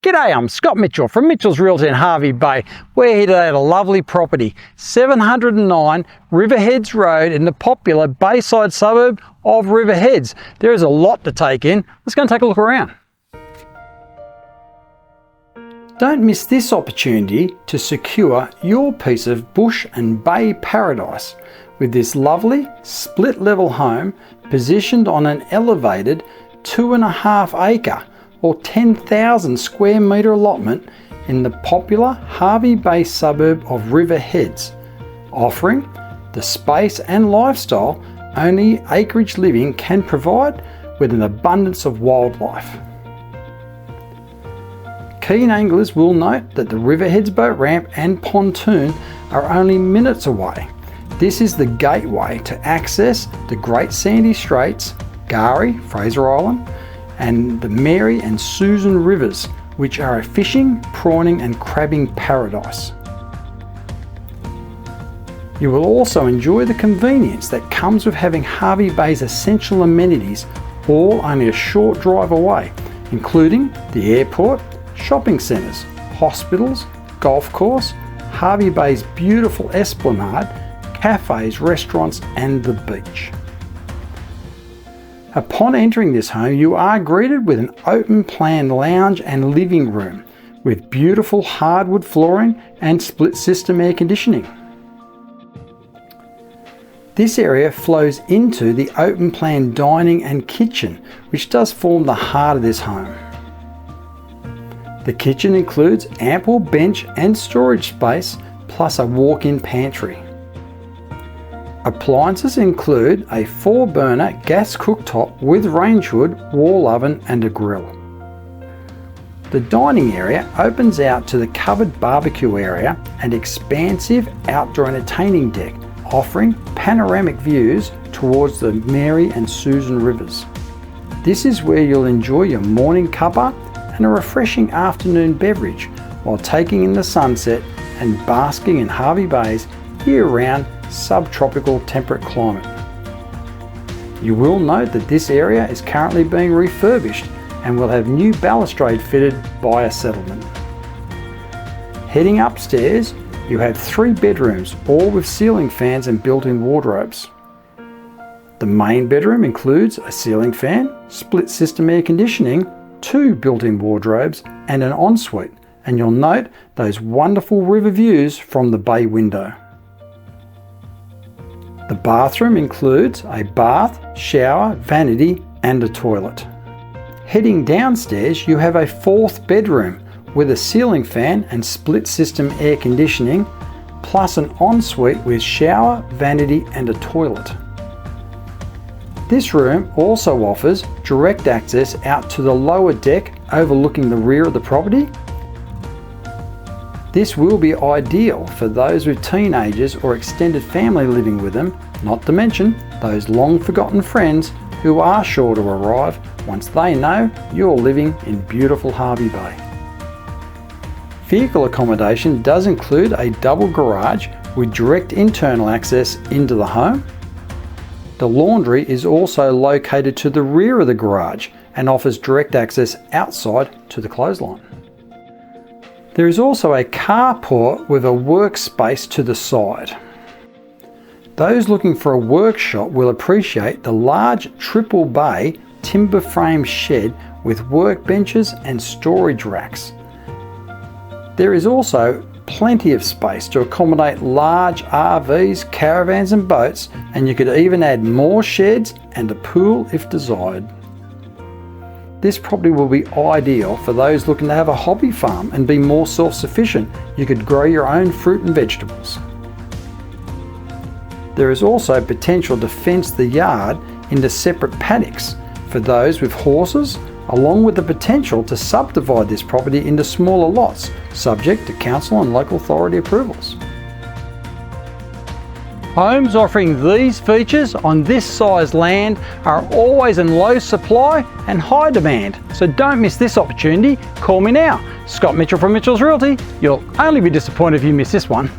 G'day, I'm Scott Mitchell from Mitchell's Realty in Hervey Bay. We're here today at a lovely property, 709 Riverheads Road in the popular Bayside suburb of Riverheads. There is a lot to take in. Let's go and take a look around. Don't miss this opportunity to secure your piece of bush and bay paradise with this lovely split level home positioned on an elevated 2.5 acre or 10,000 square metre allotment in the popular Hervey Bay suburb of Riverheads, offering the space and lifestyle only acreage living can provide with an abundance of wildlife. Keen anglers will note that the Riverheads boat ramp and pontoon are only minutes away. This is the gateway to access the Great Sandy Straits, Gari, Fraser Island, and the Mary and Susan rivers, which are a fishing, prawning and crabbing paradise. You will also enjoy the convenience that comes with having Hervey Bay's essential amenities all only a short drive away, including the airport, shopping centres, hospitals, golf course, Hervey Bay's beautiful esplanade, cafés, restaurants and the beach. Upon entering this home, you are greeted with an open plan lounge and living room with beautiful hardwood flooring and split system air conditioning. This area flows into the open plan dining and kitchen, which does form the heart of this home. The kitchen includes ample bench and storage space plus a walk-in pantry. Appliances include a 4-burner gas cooktop with range hood, wall oven and a grill. The dining area opens out to the covered barbecue area and expansive outdoor entertaining deck, offering panoramic views towards the Mary and Susan rivers. This is where you'll enjoy your morning cuppa and a refreshing afternoon beverage while taking in the sunset and basking in Hervey Bay's year-round subtropical temperate climate. You will note that this area is currently being refurbished and will have new balustrade fitted by a settlement. Heading upstairs, you have 3 bedrooms, all with ceiling fans and built-in wardrobes. The main bedroom includes a ceiling fan, split system air conditioning, 2 built-in wardrobes and an ensuite, and you'll note those wonderful river views from the bay window. The bathroom includes a bath, shower, vanity and a toilet. Heading downstairs, you have a 4th bedroom with a ceiling fan and split system air conditioning, plus an ensuite with shower, vanity and a toilet. This room also offers direct access out to the lower deck overlooking the rear of the property. This will be ideal for those with teenagers or extended family living with them, not to mention those long forgotten friends who are sure to arrive once they know you're living in beautiful Hervey Bay. Vehicle accommodation does include a double garage with direct internal access into the home. The laundry is also located to the rear of the garage and offers direct access outside to the clothesline. There is also a carport with a workspace to the side. Those looking for a workshop will appreciate the large triple bay timber frame shed with workbenches and storage racks. There is also plenty of space to accommodate large RVs, caravans and boats, and you could even add more sheds and a pool if desired. This property will be ideal for those looking to have a hobby farm and be more self-sufficient. You could grow your own fruit and vegetables. There is also potential to fence the yard into separate paddocks for those with horses, along with the potential to subdivide this property into smaller lots, subject to council and local authority approvals. Homes offering these features on this size land are always in low supply and high demand, so don't miss this opportunity. Call me now. Scott Mitchell from Mitchell's Realty. You'll only be disappointed if you miss this one.